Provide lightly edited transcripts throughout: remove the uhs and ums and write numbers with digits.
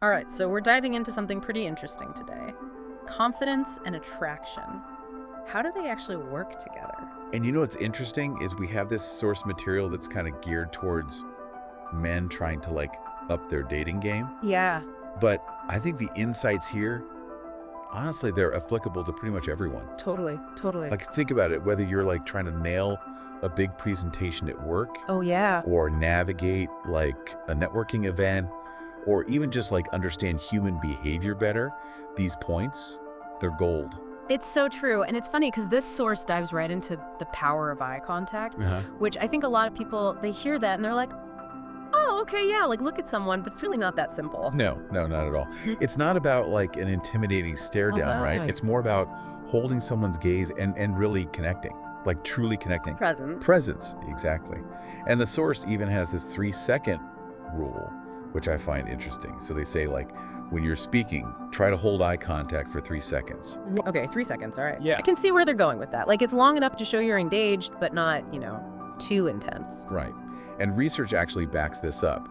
All right, so we're diving into something pretty interesting today. Confidence and attraction. How do they actually work together? And you know what's interesting is we have this source material that's kind of geared towards men trying to like up their dating game. Yeah, But I think the insights here, honestly, they're applicable to pretty much everyone. totally, totally. Like think about it, whether you're like trying to nail a big presentation at work Oh, yeah. or navigate like a networking event or even just like understand human behavior better, these points, they're gold. It's so true. And it's funny because this source dives right into the power of eye contact, Uh-huh. which I think a lot of people, they hear that and they're like, oh, okay, yeah, like look at someone, but it's really not that simple. No, no, not at all. It's not about like an intimidating stare down, right? Right. It's more about holding someone's gaze and really connecting, like truly connecting. Presence. Presence, exactly. And the source even has this 3-second rule, which I find interesting. So they say like, when you're speaking, try to hold eye contact for 3 seconds. Okay, 3 seconds, all right. Yeah. I can see where they're going with that. Like it's long enough to show you're engaged, but not, too intense. Right. And research actually backs this up.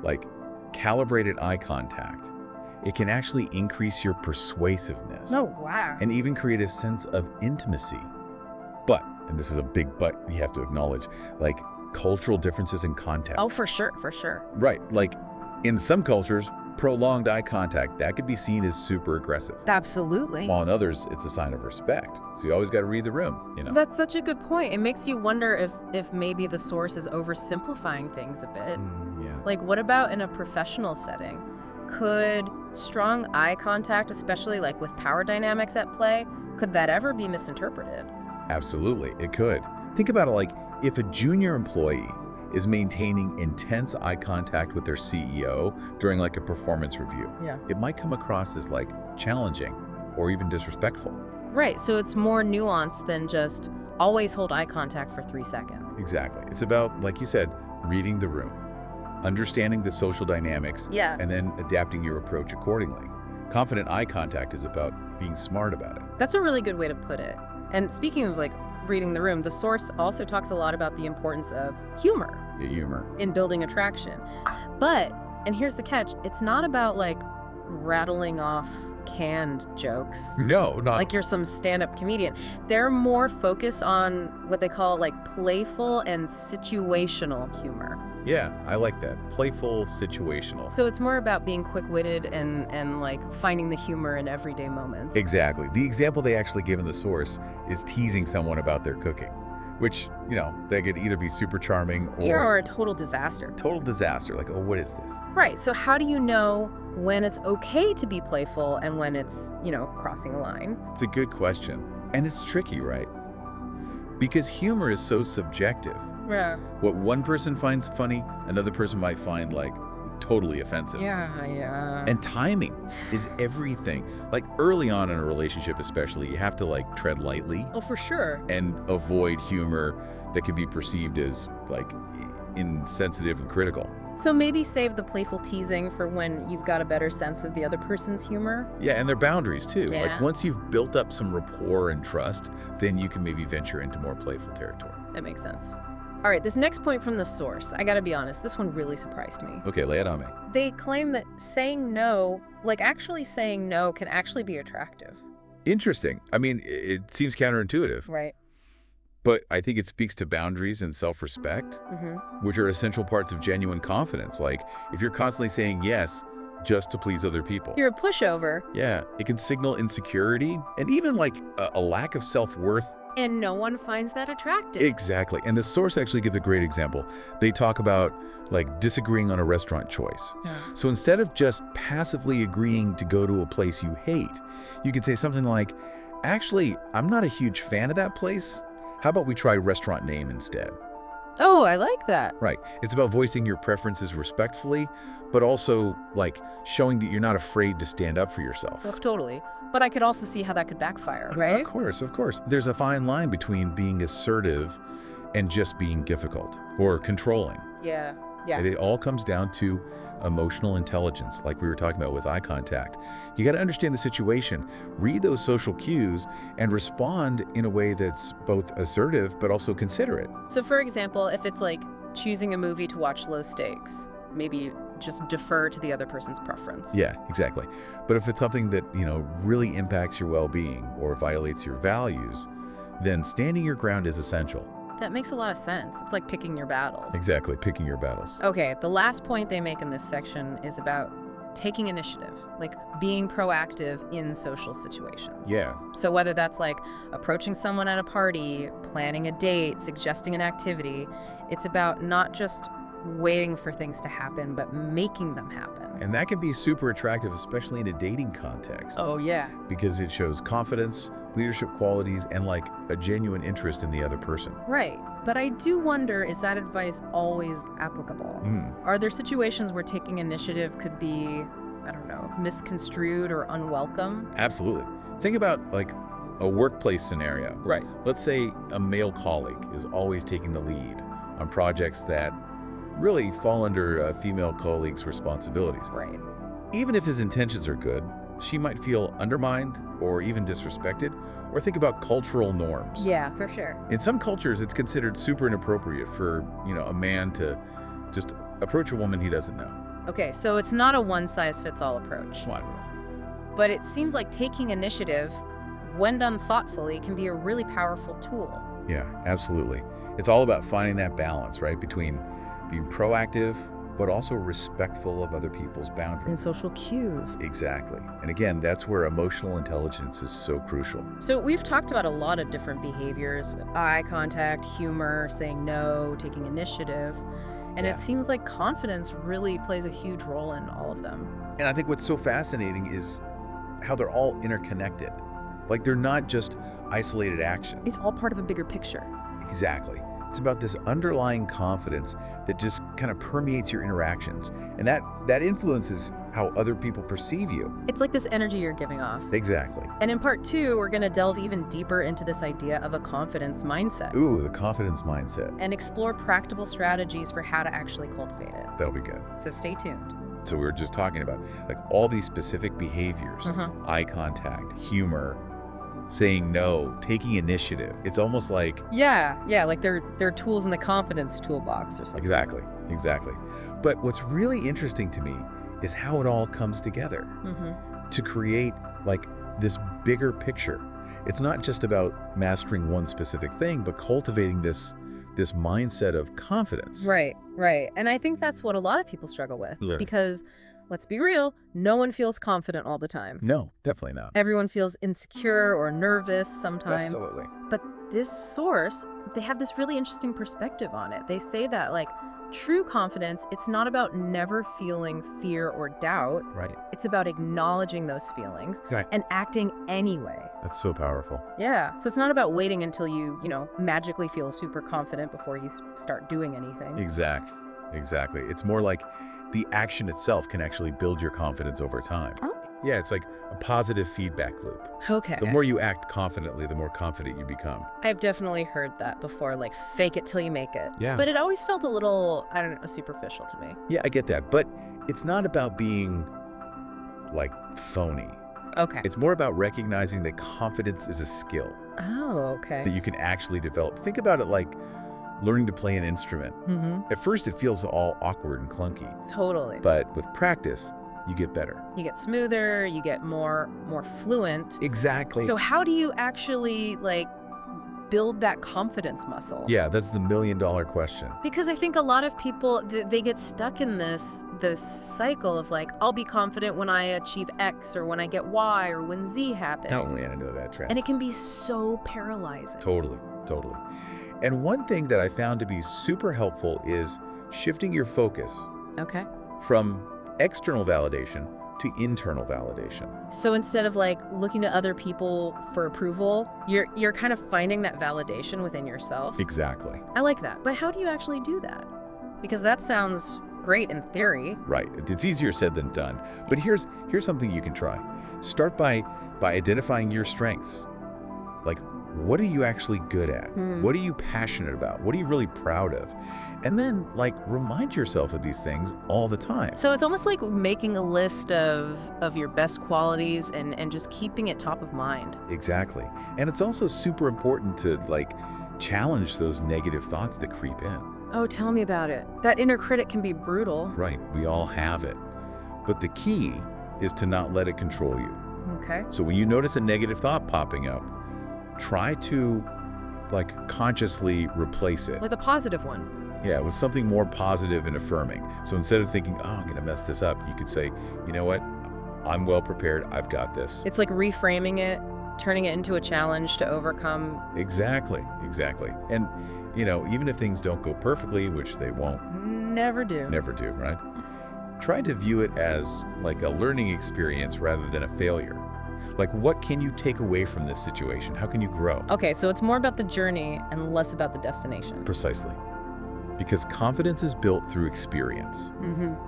Like calibrated eye contact, it can actually increase your persuasiveness. Oh, wow. And even create a sense of intimacy. But, and this is a big but you have to acknowledge, like cultural differences in context. Oh, for sure, for sure. Right, like in some cultures, prolonged eye contact, that could be seen as super aggressive. Absolutely. While in others, it's a sign of respect. So you always got to read the room, you know? That's such a good point. It makes you wonder if maybe the source is oversimplifying things a bit. Yeah. Like, what about in a professional setting? Could strong eye contact, especially like with power dynamics at play, could that ever be misinterpreted? Absolutely, it could. Think about it like if a junior employee is maintaining intense eye contact with their CEO during like a performance review, Yeah. it might come across as like challenging or even disrespectful. Right, so it's more nuanced than just always hold eye contact for 3 seconds. Exactly. It's about, like you said, reading the room, understanding the social dynamics, Yeah. and then adapting your approach accordingly. Confident eye contact is about being smart about it. That's a really good way to put it. And speaking of like reading the room, the source also talks a lot about the importance of humor Humor. in building attraction. But, and here's the catch, it's not about like rattling off canned jokes No, not like you're some stand-up comedian. They're more focused on what they call like playful and situational humor. Yeah, I like that. Playful, situational. So it's more about being quick-witted and like finding the humor in everyday moments. Exactly. The example they actually give in the source is teasing someone about their cooking, which, they could either be super charming Or a total disaster. total disaster. Like, oh, what is this? Right, so how do you know when it's okay to be playful and when it's, crossing a line? It's a good question. And it's tricky, right? Because humor is so subjective. Yeah. What one person finds funny, another person might find like totally offensive. Yeah. And timing is everything. Like early on in a relationship especially, you have to like tread lightly Oh, for sure. and avoid humor that could be perceived as like insensitive and critical. So maybe save the playful teasing for when you've got a better sense of the other person's humor. Yeah, and their boundaries too. Yeah. Like once you've built up some rapport and trust, then you can maybe venture into more playful territory. That makes sense. All right, this next point from the source, I gotta be honest, this one really surprised me. Okay, lay it on me. They claim that saying no, like actually saying no, can actually be attractive. Interesting. I mean, it seems counterintuitive, Right. but I think it speaks to boundaries and self-respect, Mm-hmm. which are essential parts of genuine confidence. Like if you're constantly saying yes just to please other people. You're a pushover, Yeah, it can signal insecurity and even like a lack of self-worth. and no one finds that attractive. Exactly. And the source actually gives a great example. They talk about like disagreeing on a restaurant choice. Yeah. So instead of just passively agreeing to go to a place you hate, you could say something like, actually, I'm not a huge fan of that place. How about we try restaurant name instead? Oh, I like that. Right. It's about voicing your preferences respectfully, but also like showing that you're not afraid to stand up for yourself. Oh, totally. But I could also see how that could backfire, right? Of course, of course. There's a fine line between being assertive and just being difficult or controlling. Yeah. And it all comes down to emotional intelligence, like we were talking about with eye contact. You got to understand the situation, read those social cues, and respond in a way that's both assertive but also considerate. So for example, if it's like choosing a movie to watch low stakes, maybe just defer to the other person's preference. Yeah, exactly. But if it's something that, really impacts your well-being or violates your values, then standing your ground is essential. That makes a lot of sense. It's like picking your battles. Exactly, picking your battles. Okay, the last point they make in this section is about taking initiative, like being proactive in social situations. Yeah. So whether that's like approaching someone at a party, planning a date, suggesting an activity, it's about not just waiting for things to happen, but making them happen. And that can be super attractive, especially in a dating context, Oh, yeah. because it shows confidence, leadership qualities, and like a genuine interest in the other person. Right. But I do wonder, is that advice always applicable? Are there situations where taking initiative could be, I don't know, misconstrued or unwelcome? Absolutely. Think about like a workplace scenario. Right. Let's say a male colleague is always taking the lead on projects that really fall under a female colleague's responsibilities. Right. Even if his intentions are good, she might feel undermined or even disrespected, or think about cultural norms. Yeah, for sure. In some cultures, it's considered super inappropriate for, a man to just approach a woman he doesn't know. Okay, so it's not a one-size-fits-all approach. Not at all. But it seems like taking initiative, when done thoughtfully, can be a really powerful tool. Yeah, absolutely. It's all about finding that balance, right, between being proactive, but also respectful of other people's boundaries. And social cues. Exactly. And again, that's where emotional intelligence is so crucial. So we've talked about a lot of different behaviors: eye contact, humor, saying no, taking initiative. And Yeah. it seems like confidence really plays a huge role in all of them. And I think what's so fascinating is how they're all interconnected. Like they're not just isolated actions. It's all part of a bigger picture. Exactly. It's about this underlying confidence that just kind of permeates your interactions. And that influences how other people perceive you. It's like this energy you're giving off. Exactly. And in part 2, we're going to delve even deeper into this idea of a confidence mindset Ooh, the confidence mindset. and explore practical strategies for how to actually cultivate it. That'll be good. So stay tuned. So we were just talking about like all these specific behaviors, eye contact, humor, saying no, taking initiative. It's almost like Yeah, like they're tools in the confidence toolbox or something. Exactly. But what's really interesting to me is how it all comes together to create like this bigger picture. It's not just about mastering one specific thing, but cultivating this mindset of confidence. Right. And I think that's what a lot of people struggle with. Yeah. Because, let's be real, no one feels confident all the time. No, definitely not. Everyone feels insecure or nervous sometimes. Absolutely. But this source, they have this really interesting perspective on it. They say that, like, true confidence, it's not about never feeling fear or doubt. Right. It's about acknowledging those feelings Right. and acting anyway. That's so powerful. Yeah. So it's not about waiting until you magically feel super confident before you start doing anything. Exactly. It's more like the action itself can actually build your confidence over time. Oh. Yeah, it's like a positive feedback loop. Okay. The more you act confidently, the more confident you become. I've definitely heard that before, like fake it till you make it. Yeah. But it always felt a little, I don't know, superficial to me. Yeah, I get that. But it's not about being like phony. Okay. It's more about recognizing that confidence is a skill Oh, okay. that you can actually develop. Think about it like learning to play an instrument. At first, it feels all awkward and clunky, Totally. but with practice, you get better. You get smoother, you get more fluent. Exactly. So how do you actually build that confidence muscle? Yeah, that's the million-dollar question. Because I think a lot of people, they get stuck in this cycle of I'll be confident when I achieve X or when I get Y or when Z happens. Totally, I know that trend. And it can be so paralyzing. Totally. And one thing that I found to be super helpful is shifting your focus Okay. from external validation to internal validation. So instead of looking to other people for approval, you're kind of finding that validation within yourself. Exactly. I like that. But how do you actually do that? Because that sounds great in theory. Right. It's easier said than done. But here's something you can try. Start by identifying your strengths. Like, what are you actually good at? What are you passionate about? What are you really proud of? And then, remind yourself of these things all the time. So it's almost like making a list of your best qualities and just keeping it top of mind. Exactly. And it's also super important to, challenge those negative thoughts that creep in. Oh, tell me about it. That inner critic can be brutal. Right, we all have it. But the key is to not let it control you. Okay. So when you notice a negative thought popping up, try to consciously replace it. Like a positive one. Yeah, with something more positive and affirming. So instead of thinking, oh, I'm going to mess this up, you could say, you know what? I'm well prepared. I've got this. It's like reframing it, turning it into a challenge to overcome. Exactly. And, even if things don't go perfectly, which they won't. Never do, right? Try to view it as like a learning experience rather than a failure. Like, what can you take away from this situation? How can you grow? Okay, so it's more about the journey and less about the destination. Precisely. Because confidence is built through experience,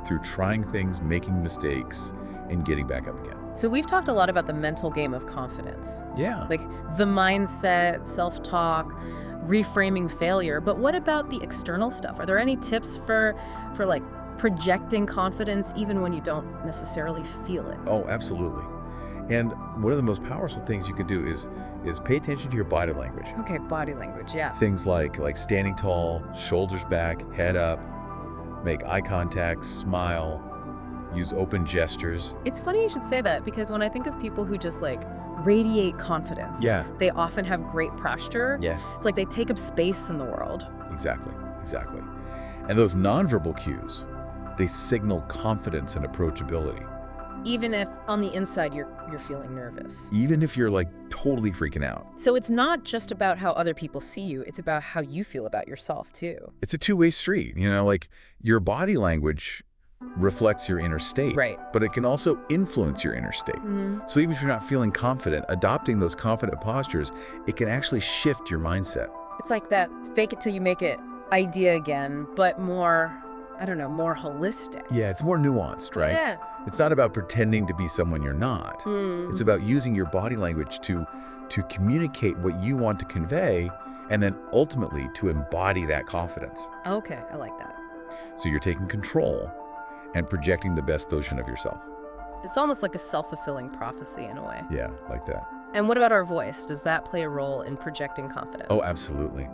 through trying things, making mistakes, and getting back up again. So we've talked a lot about the mental game of confidence. Yeah. Like the mindset, self-talk, reframing failure. But what about the external stuff? Are there any tips for like projecting confidence even when you don't necessarily feel it? Oh, absolutely. And one of the most powerful things you can do is pay attention to your body language. Okay, body language, yeah. Things like standing tall, shoulders back, head up, make eye contact, smile, use open gestures. It's funny you should say that because when I think of people who just like radiate confidence, Yeah. they often have great posture. Yes. It's like they take up space in the world. Exactly. And those nonverbal cues, they signal confidence and approachability. Even if on the inside you're feeling nervous. Even if you're totally freaking out. So it's not just about how other people see you, it's about how you feel about yourself too. It's a two-way street, your body language reflects your inner state. Right. But it can also influence your inner state. So even if you're not feeling confident, adopting those confident postures, it can actually shift your mindset. It's like that fake it till you make it idea again, but more, more holistic. Yeah, it's more nuanced, right? Yeah. It's not about pretending to be someone you're not. It's about using your body language to communicate what you want to convey and then ultimately to embody that confidence. Okay, I like that. So you're taking control and projecting the best version of yourself. It's almost like a self-fulfilling prophecy in a way. Yeah, like that. And what about our voice? Does that play a role in projecting confidence? Oh, absolutely.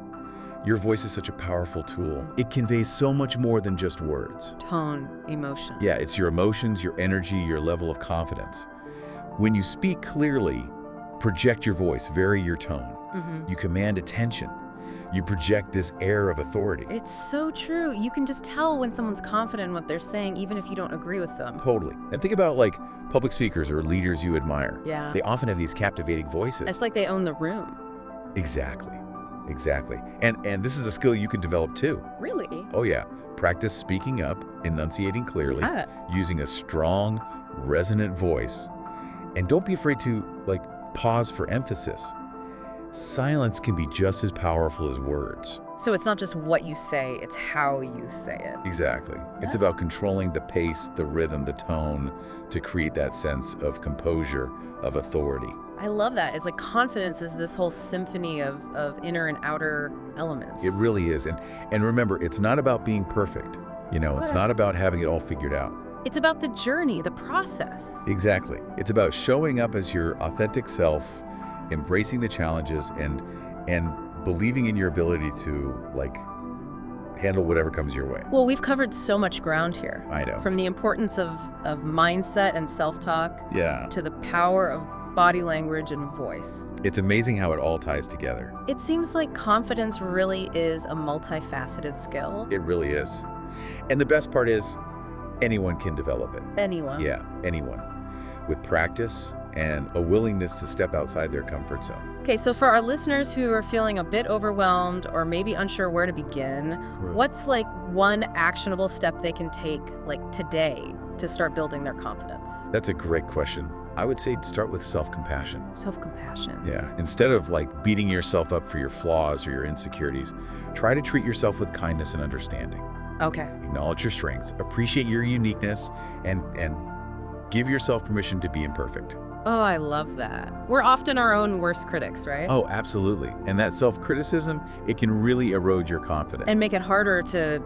Your voice is such a powerful tool. It conveys so much more than just words. Tone, emotion. Yeah, it's your emotions, your energy, your level of confidence. When you speak clearly, project your voice, vary your tone. You command attention. You project this air of authority. It's so true. You can just tell when someone's confident in what they're saying, even if you don't agree with them. Totally. And think about public speakers or leaders you admire. Yeah. They often have these captivating voices. It's like they own the room. Exactly. And this is a skill you can develop too. Really? Oh yeah. Practice speaking up, enunciating clearly, using a strong, resonant voice. And don't be afraid to pause for emphasis. Silence can be just as powerful as words. So it's not just what you say, it's how you say it. Exactly. It's about controlling the pace, the rhythm, the tone to create that sense of composure, of authority. I love that. It's like confidence is this whole symphony of inner and outer elements. It really is. And remember, it's not about being perfect. It's not about having it all figured out. It's about the journey, the process. Exactly. It's about showing up as your authentic self, embracing the challenges, and believing in your ability to handle whatever comes your way. Well, we've covered so much ground here. I know. From the importance of mindset and self-talk to the power of body language and voice. It's amazing how it all ties together. It seems like confidence really is a multifaceted skill. It really is. And the best part is anyone can develop it. Anyone. Yeah, anyone. With practice and a willingness to step outside their comfort zone. Okay, so for our listeners who are feeling a bit overwhelmed or maybe unsure where to begin, what's one actionable step they can take today to start building their confidence? That's a great question. I would say start with self-compassion. Self-compassion. Yeah, instead of beating yourself up for your flaws or your insecurities, try to treat yourself with kindness and understanding. Okay. Acknowledge your strengths, appreciate your uniqueness, and give yourself permission to be imperfect. Oh, I love that. We're often our own worst critics, right? Oh, absolutely. And that self-criticism, it can really erode your confidence. And make it harder to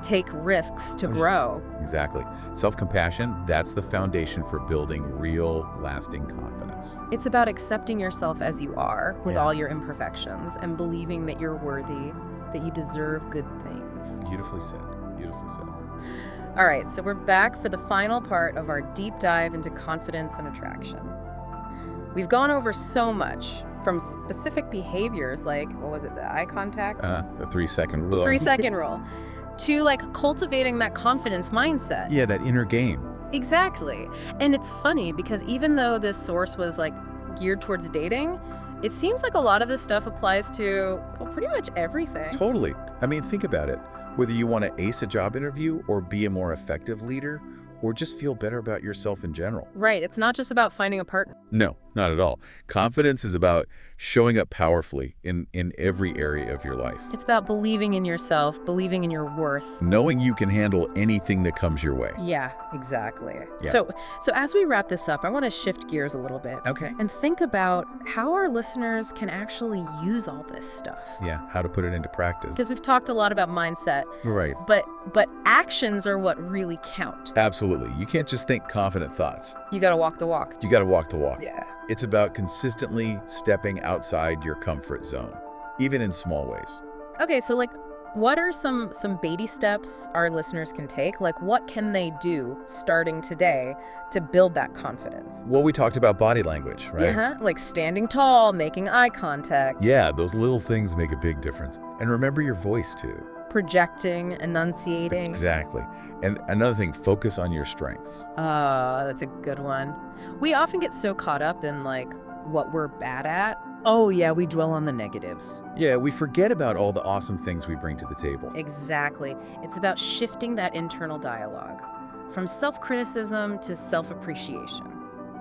take risks to grow. Exactly. Self-compassion, that's the foundation for building real, lasting confidence. It's about accepting yourself as you are with all your imperfections and believing that you're worthy, that you deserve good things. confidence. Beautifully said. Beautifully said. All right, so we're back for the final part of our deep dive into confidence and attraction. We've gone over so much, from specific behaviors like, what was it, the eye contact? The 3-second rule. 3-second rule. To like cultivating that confidence mindset. Yeah, that inner game. Exactly. And it's funny because even though this source was like geared towards dating, it seems like a lot of this stuff applies to, well, pretty much everything. Totally. I mean, think about it. Whether you want to ace a job interview or be a more effective leader or just feel better about yourself in general. Right. It's not just about finding a partner. No, not at all. Confidence is about showing up powerfully in every area of your life. It's about believing in yourself, believing in your worth. Knowing you can handle anything that comes your way. Yeah, exactly. Yeah. So as we wrap this up, I want to shift gears a little bit. Okay. And think about how our listeners can actually use all this stuff. Yeah, how to put it into practice. Because we've talked a lot about mindset, Right. but actions are what really count. Absolutely. You can't just think confident thoughts. You got to walk the walk. You got to walk the walk. Yeah. It's about consistently stepping outside your comfort zone, even in small ways. Okay, so like, what are some baby steps our listeners can take? Like, what can they do starting today to build that confidence? Well, we talked about body language, right? Yeah, like standing tall, making eye contact. Yeah, those little things make a big difference. And remember your voice, too. Projecting, enunciating. Exactly. And another thing, focus on your strengths. Oh, that's a good one. We often get so caught up in like what we're bad at. Oh yeah, we dwell on the negatives. Yeah, we forget about all the awesome things we bring to the table. Exactly. It's about shifting that internal dialogue from self-criticism to self-appreciation.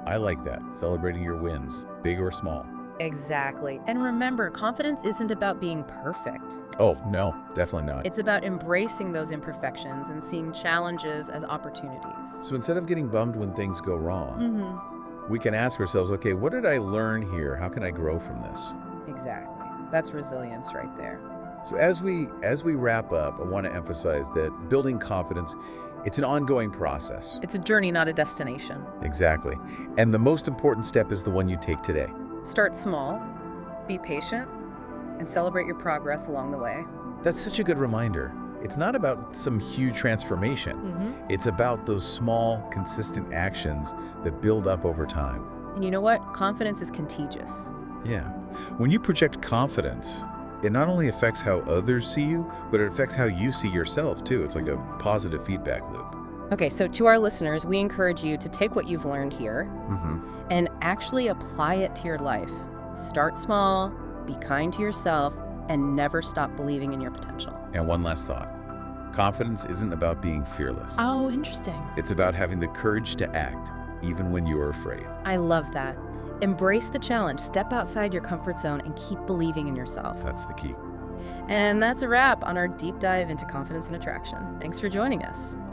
I like that, celebrating your wins, big or small. Exactly. And remember, confidence isn't about being perfect. Oh, no, definitely not. It's about embracing those imperfections and seeing challenges as opportunities. So instead of getting bummed when things go wrong, Mm-hmm. we can ask ourselves, okay, what did I learn here? How can I grow from this? Exactly. That's resilience right there. So as we wrap up, I want to emphasize that building confidence, it's an ongoing process. It's a journey, not a destination. Exactly. And the most important step is the one you take today. Start small, be patient, and celebrate your progress along the way. That's such a good reminder. It's not about some huge transformation. Mm-hmm. It's about those small, consistent actions that build up over time. And you know what? Confidence is contagious. Yeah. When you project confidence, it not only affects how others see you, but it affects how you see yourself too. It's like a positive feedback loop. Okay, so to our listeners, we encourage you to take what you've learned here Mm-hmm. and actually apply it to your life. Start small, be kind to yourself, and never stop believing in your potential. And one last thought. Confidence isn't about being fearless. Oh, interesting. It's about having the courage to act, even when you're afraid. I love that. Embrace the challenge, step outside your comfort zone, and keep believing in yourself. That's the key. And that's a wrap on our deep dive into confidence and attraction. Thanks for joining us.